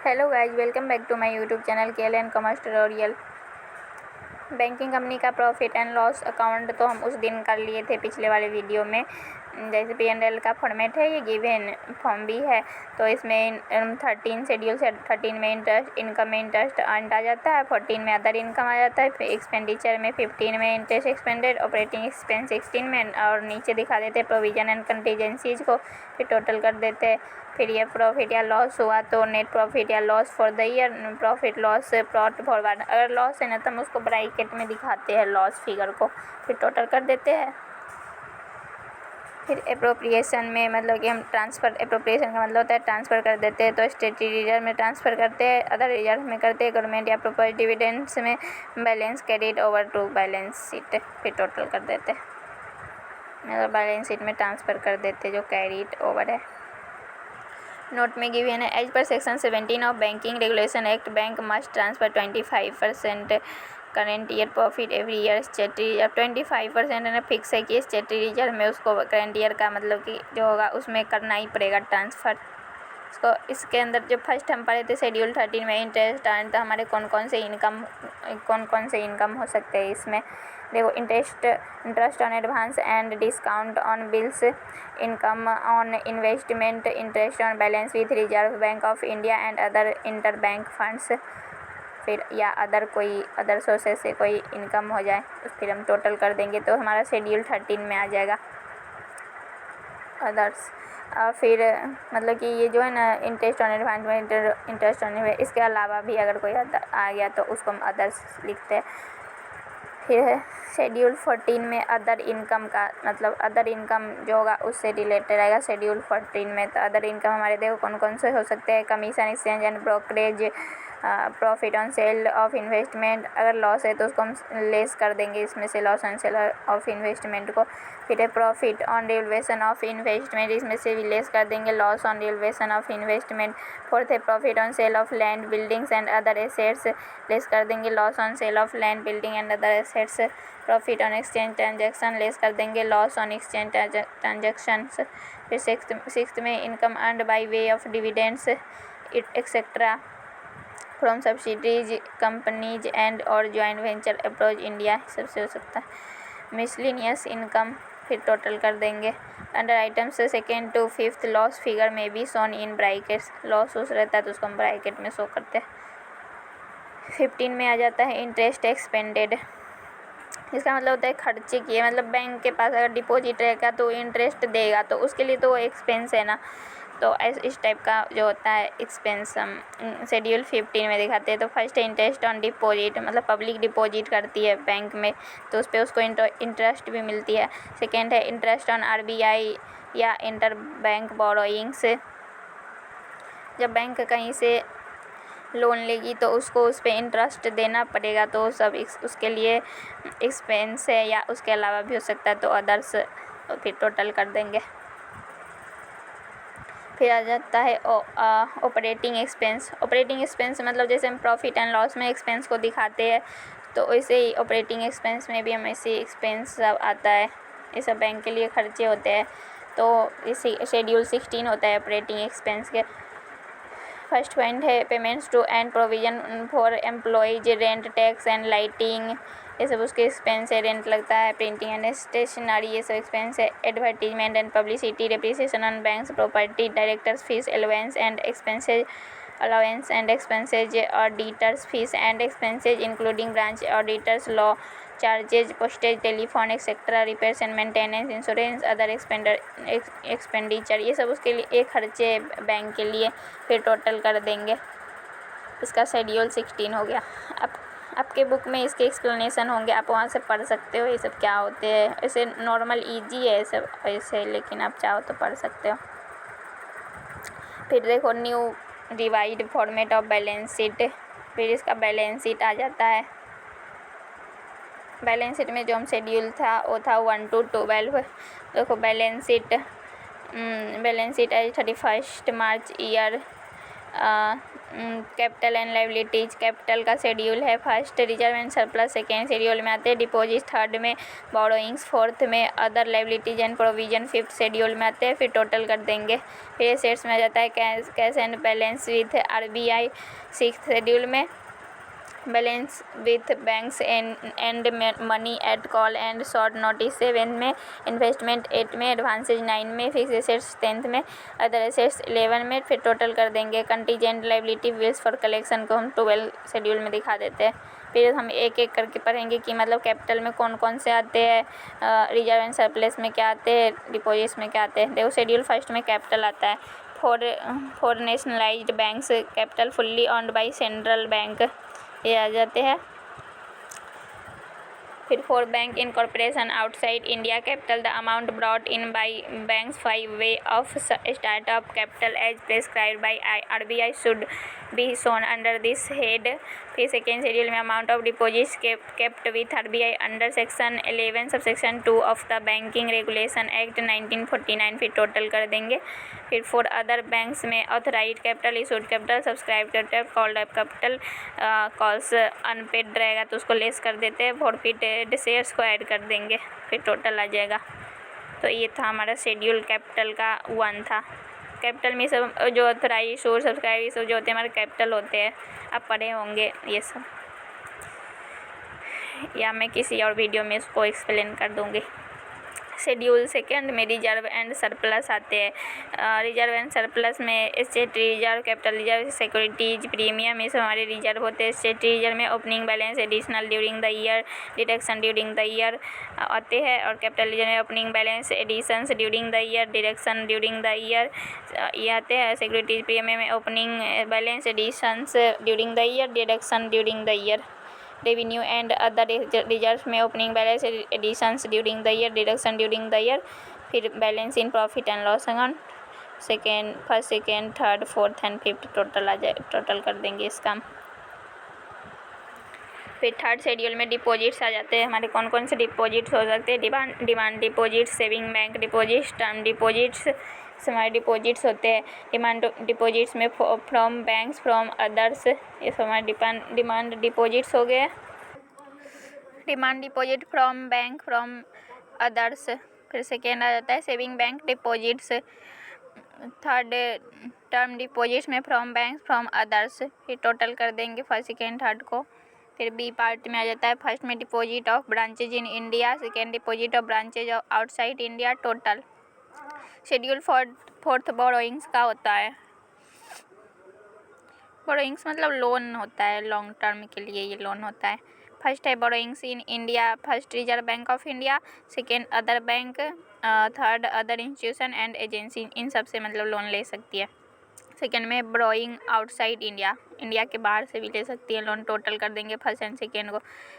Hello guys, welcome back to my YouTube channel KLN commerce tutorial. Banking company का profit and loss account तो हम उस दिन कर लिए थे पिछले वाले वीडियो में। जैसे P&L का फॉर्मेट है, ये गिवन फॉर्म भी है। तो इसमें 13 शेड्यूल से 13 में इंटरेस्ट इनकम में इंटरेस्ट अर्न आ जाता है, 14 में अदर इनकम आ जाता है, फिर एक्सपेंडिचर में 15 में इंटरेस्ट एक्सपेंडेड, ऑपरेटिंग एक्सपेंस 16 में, और नीचे दिखा देते हैं प्रोविजन एंड कंटीजेंसीज को, फिर टोटल कर देते हैं। फिर ये प्रॉफिट या लॉस हुआ तो नेट प्रॉफिट या loss for the year, profit loss plot forward. अगर लॉस है ना तो हम उसको ब्रैकेट में दिखाते हैं लॉस फिगर को, फिर टोटल कर देते हैं। फिर अप्रोप्रिएशन में मतलब कि हम ट्रांसफ़र, अप्रोप्रिएशन का मतलब होता है ट्रांसफ़र कर देते हैं, तो स्टेटरी रिजर्व में ट्रांसफ़र करते हैं, अदर रिजर्व में करते हैं, गवर्नमेंट या प्रॉपर्टी डिविडेंड्स में balance carried over to balance sheet, फिर टोटल कर देते हैं, मतलब बैलेंस शीट में ट्रांसफ़र कर देते हैं जो कैरिड ओवर है। नोट में गिवन है, as per section 17 of banking regulation act, bank must transfer 25% current year profit every year statutory reserve. 25% है फिक्स है कि स्टेटरी रिजर्व में उसको करेंट ईयर का मतलब कि जो होगा उसमें करना ही पड़ेगा ट्रांसफ़र इसको। इसके अंदर जो फर्स्ट हम पढ़े थे शेड्यूल 13 में इंटरेस्ट अर्न, तो हमारे कौन कौन से इनकम हो सकते हैं इसमें देखो। Interest on advance and discount on bills, income on investment, interest on balance with reserve bank of India and other inter bank funds, फिर या अदर सोर्सेस से कोई इनकम हो जाए, फिर हम टोटल कर देंगे तो हमारा शेड्यूल 13 में आ जाएगा अदर्स। और फिर मतलब कि ये जो है ना इंटरेस्ट ऑन एडवांस में इंटरेस्ट ऑन, इसके अलावा भी अगर कोई आ गया तो उसको हम अदर्स लिखते हैं। फिर है शेड्यूल 14 में अदर इनकम का मतलब अदर इनकम जो होगा उससे रिलेटेड रहेगा शेड्यूल 14 में। तो अदर इनकम हमारे देखो कौन कौन से हो सकते हैं, commission, exchange and brokerage, profit on sale of investment. अगर लॉस है तो उसको हम लेस कर देंगे इसमें से, loss on sale of investment को। फिर है profit on revaluation of investment, इसमें से भी लेस कर देंगे loss on revaluation of investment. Fourth है profit on sale of land, buildings and other assets, less कर देंगे loss on sale of land, building and other assets. Profit on exchange transaction, less कर देंगे loss on exchange transactions. फिर sixth में income earned by way of dividends etcetera from subsidies companies and और joint venture approach India, सबसे हो सकता है। Miscellaneous income, फिर टोटल कर देंगे। Under items second to fifth loss figure में भी सोन इन ब्रैकेट्स, लॉस उस रहता है तो उसको हम ब्रैकेट में शो करते हैं। 15 में आ जाता है इंटरेस्ट एक्सपेंडेड, इसका मतलब होता है खर्चे किए, मतलब बैंक के पास अगर डिपॉजिट रहेगा तो इंटरेस्ट देगा तो उसके लिए तो वो एक्सपेंस है ना। तो इस टाइप का जो होता है एक्सपेंस हम शेड्यूल 15 में दिखाते हैं। तो फर्स्ट है इंटरेस्ट ऑन डिपॉजिट, मतलब पब्लिक डिपॉजिट करती है बैंक में तो उस पर उसको इंटरेस्ट भी मिलती है। सेकेंड है इंटरेस्ट ऑन RBI या इंटर बैंक बोरोइंग्स, जब बैंक कहीं से लोन लेगी तो उसको उस पर इंटरेस्ट देना पड़ेगा, तो सब उसके लिए एक्सपेंस है या उसके अलावा भी हो सकता है, तो अदर्स फिर टोटल कर देंगे। फिर आ जाता है ऑपरेटिंग एक्सपेंस। ऑपरेटिंग एक्सपेंस मतलब जैसे हम प्रॉफिट एंड लॉस में एक्सपेंस को दिखाते हैं तो वैसे ही ऑपरेटिंग एक्सपेंस में भी हम ऐसे एक्सपेंस सब आता है, ये सब बैंक के लिए खर्चे होते हैं। तो इसी शेड्यूल 16 होता है ऑपरेटिंग एक्सपेंस के। फर्स्ट पॉइंट है payments to and provision for employees, rent, tax and lighting, ये सब उसके एक्सपेंस है। रेंट लगता है, प्रिंटिंग एंड स्टेशनरी, ये सब एक्सपेंस है। Advertisement and publicity, depreciation on banks property, directors fees, allowance and expenses, auditors fees and expenses including branch auditors, law charges, postage, telephone etcetera, repairs and maintenance, insurance, other expenditure, ये सब उसके लिए एक खर्चे bank के लिए, फिर total कर देंगे। इसका शेड्यूल 16 हो गया। अब आपके बुक में इसके एक्सप्लेनेशन होंगे, आप वहाँ से पढ़ सकते हो ये सब क्या होते हैं। ऐसे नॉर्मल इजी है सब ऐसे, लेकिन आप चाहो तो पढ़ सकते हो। फिर देखो nu divide format of balance sheet, फिर इसका बैलेंस शीट आ जाता है। बैलेंस शीट में जो हम शेड्यूल था वो था 1 to 12। देखो balance sheet as 31 March year capital and liabilities. Capital का शेड्यूल है first, reserve and surplus second schedule में आते हैं, डिपॉजिट थर्ड में, बोरोइंग्स फोर्थ में, other liabilities and provision fifth schedule में आते हैं। फिर टोटल कर देंगे। फिर एसेट्स में आ जाता है cash and balance with RBI sixth schedule में, balance with banks and money at call and short notice seven में, इन्वेस्टमेंट 8 में, एडवांसेज 9 में, फिक्स एसेट्स 10th में, अदर एसेट्स 11 में। फिर टोटल कर देंगे। Contingent liability bills for collection को हम 12 शेड्यूल में दिखा देते हैं। फिर हम एक एक करके पढ़ेंगे कि मतलब कैपिटल में कौन कौन से आते हैं, रिजर्व एंड सरप्लस में क्या आते हैं, डिपॉजिट्स में क्या आते हैं। देखो शेड्यूल फर्स्ट में कैपिटल आता है। For nationalised banks capital fully owned by central bank ये आ जाते हैं। फिर for bank incorporation outside India capital the amount brought in by banks by way of startup capital as prescribed by RBI should be shown under this head. फिर second schedule में amount of deposits kept with RBI under section 11 subsection 2 of the banking regulation act 1949। फिर total कर देंगे। फिर for other banks में authorised capital, issued capital, subscribe capital, called up capital, calls unpaid रहेगा तो उसको less कर देते हैं, फॉरफिटेड शेयर्स को ऐड कर देंगे। फिर टोटल आ जाएगा। तो ये था हमारा शेड्यूल कैपिटल का 1 था। कैपिटल में सब जो ऑथराइज, इशूड, सब्सक्राइब सब जो होते हैं हमारे कैपिटल होते हैं, आप पढ़े होंगे ये सब, या मैं किसी और वीडियो में इसको एक्सप्लेन कर दूँगी। शेड्यूल सेकेंड में रिजर्व एंड सरप्लस आते हैं। रिजर्व एंड सरप्लस में statutory reserve, capital reserve, securities, premium, ये सब हमारे रिजर्व होते हैं। स्टेटरी रिजर्व में opening balance, additional during the year, deduction during the year आते हैं। और कैपिटल रिजर्व में opening balance, additions during the year, deduction during the year ये आते हैं। सिक्योरिटीज प्रीमियम में opening balance, additions during the year, deduction during the year. Revenue and other reserve में opening balance, additions during the year, deduction during the year. फिर balance in profit and loss account first, second, third, fourth and fifth total आ जाए, total कर देंगे इसका। फिर third schedule में deposits आ जाते हैं हमारे। कौन कौन से डिपॉजिट्स हो सकते हैं, demand deposit, saving bank deposits, term deposits हमारे डिपॉजिट्स होते हैं। डिमांड डिपॉजिट्स में फ्रॉम बैंक्स, फ्रॉम अदर्स, ये सब हमारे डिमांड डिपॉजिट्स हो गए। Demand deposit from bank, from others. फिर सेकेंड आ जाता है saving bank deposits. Third term deposits में फ्रॉम बैंक, फ्रॉम अदर्स। फिर टोटल कर देंगे फर्स्ट, सेकेंड, थर्ड को। फिर बी पार्ट में आ जाता है फर्स्ट में deposit of branches in India, second deposit of branches of outside India total. Schedule fourth borrowings का होता है। बोरोइंग्स मतलब लोन होता है, लॉन्ग टर्म के लिए ये लोन होता है। फर्स्ट है borrowings in India, first reserve bank of India, second other bank, third other institution and agency, इन सब से मतलब लोन ले सकती है। सेकेंड में बोरोइंग आउटसाइड इंडिया, इंडिया के बाहर से भी ले सकती है लोन। टोटल कर देंगे फर्स्ट एंड सेकेंड को।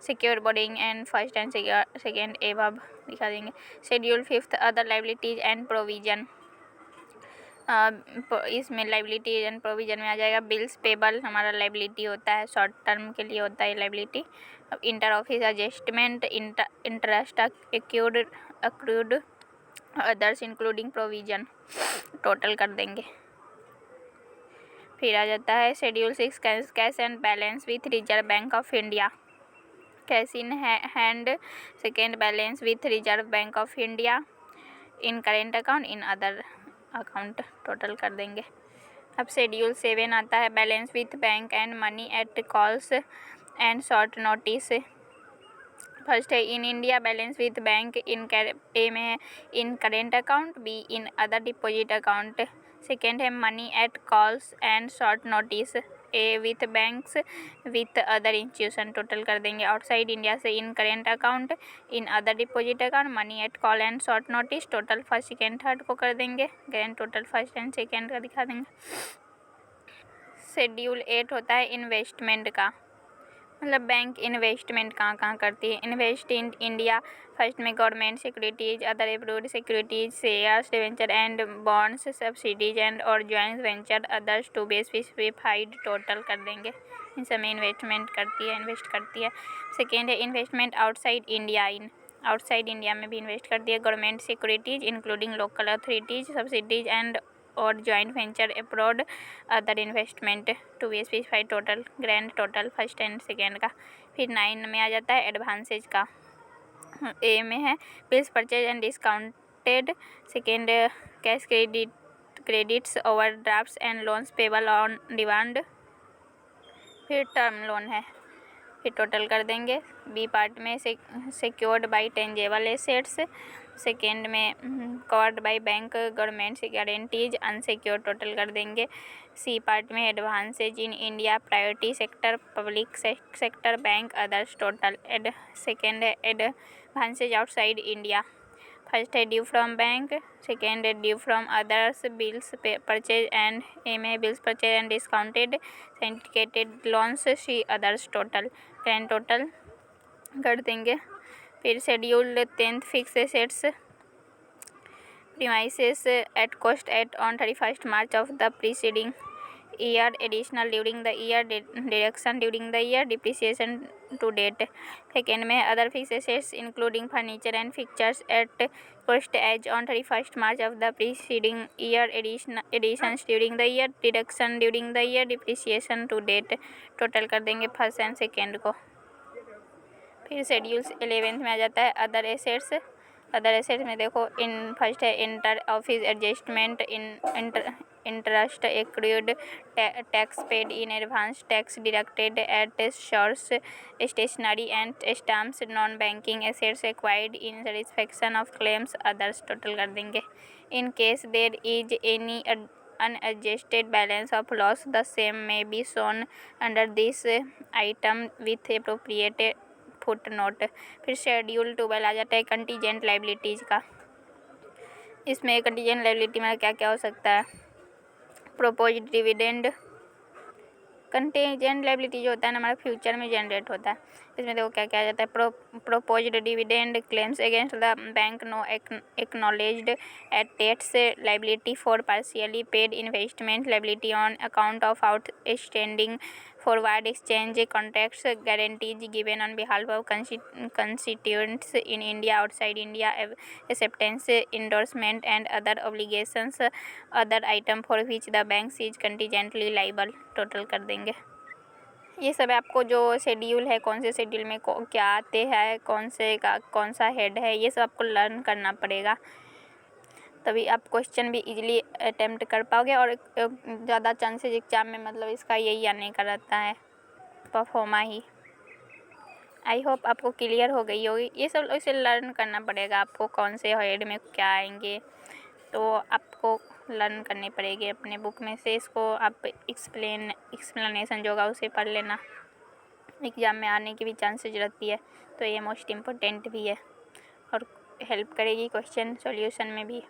Secure borrowing and first and second above दिखा देंगे। Schedule fifth other liabilities and provision, इसमें लाइबिलिटी एंड प्रोविजन में आ जाएगा। बिल्स पेबल हमारा लाइबिलिटी होता है, शॉर्ट टर्म के लिए होता है liability. Inter office adjustment, interest accrued, others including provision, total कर देंगे। फिर आ जाता है schedule 6 cash and balance with reserve bank of India, cash in hand, second balance with reserve bank of India, in current account, in other account, total कर देंगे। अब schedule 7 आता है balance with bank and money at calls and short notice. First है in India balance with bank, A में है in current account, B in other deposit account. Second है money at calls and short notice, A with banks with other institution, total कर देंगे। Outside India से in current account, in other deposit account, money at call and short notice, total first, second, third को कर देंगे। Again total first and second का दिखा देंगे। Schedule 8 होता है इन्वेस्टमेंट का, मतलब बैंक इन्वेस्टमेंट कहाँ कहाँ करती है। इन्वेस्ट इन इंडिया, फर्स्ट में government securities, other approved securities, shares, debenture and bonds, subsidies and और joint venture, others to be specified, total कर देंगे। इन सब में इन्वेस्टमेंट करती है, इन्वेस्ट करती है। सेकेंड है investment outside India, in outside India में भी इन्वेस्ट करती है। Government securities including local authorities, subsidies and और joint venture abroad other investment to be specified total grand total first and second का। फिर 9 में आ जाता है एडवांसेज का। ए में है bills purchase and discounted, second cash credits overdrafts and loans payable on demand, फिर टर्म लोन है। फिर टोटल कर देंगे। बी पार्ट में secured by tangible assets, second में covered by bank government guarantees unsecured total कर देंगे। सी पार्ट में advances in India priority sector public sector bank others total. Second है एडवांसेज आउटसाइड इंडिया, फर्स्ट है due from bank, second है due from others bills purchase and A में bills purchase and discounted syndicated loans, C others total grand total कर देंगे। फिर scheduled 10th fix assets premises at cost at on 31st March of the preceding year, additional during the year, deduction during the year, depreciation to date। Second में other fix assets including furniture and fixtures at cost as on 31st March of the preceding year, additions during the year, deduction during the year, depreciation to date total कर देंगे first and second को। फिर schedules 11th में आ जाता है other assets. Other assets में देखो इन फर्स्ट है inter office adjustment in interest accrued tax paid in advance tax deducted at source stationery and stamps non banking assets acquired in satisfaction of claims others total कर देंगे। In case there is any unadjusted balance of loss, the same may be shown under this item with appropriate footnote। फिर schedule 12 आ जाता है contingent liabilities का। इसमें contingent liability में क्या क्या हो सकता है? प्रोपोज डिविडेंड, कंटीजेंट लाइबिलिटी जो होता है ना हमारा फ्यूचर में जनरेट होता है। इसमें देखो क्या क्या आ जाता है। Proposed dividend, claims against the bank, no acknowledged एटेट्स, liability for partially paid investment, liability on account of outstanding forward exchange contracts, guarantees given on behalf of constituents in India outside India, acceptance endorsement and other obligations, other item for which the bank is contingently liable total कर देंगे। ये सब आपको जो schedule है कौन से schedule में क्या आते हैं, कौन सा हेड है, ये सब आपको लर्न करना पड़ेगा, तभी आप क्वेश्चन भी इजीली अटेम्प्ट कर पाओगे। और ज़्यादा चांसेस एग्जाम में मतलब इसका यही आने का रहता है, परफॉर्मा ही। आई होप आपको क्लियर हो गई होगी। ये सब इसे लर्न करना पड़ेगा आपको, कौन से हेड में क्या आएंगे, तो आपको लर्न करनी पड़ेगी अपने बुक में से। इसको आप एक्सप्लेनेशन जो होगा उसे पढ़ लेना, एग्ज़ाम में आने की भी चांसेस रहती है, तो ये मोस्ट इम्पोर्टेंट भी है और हेल्प करेगी क्वेश्चन सॉल्यूशन में भी।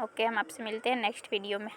ओके, हम आपसे मिलते हैं नेक्स्ट वीडियो में।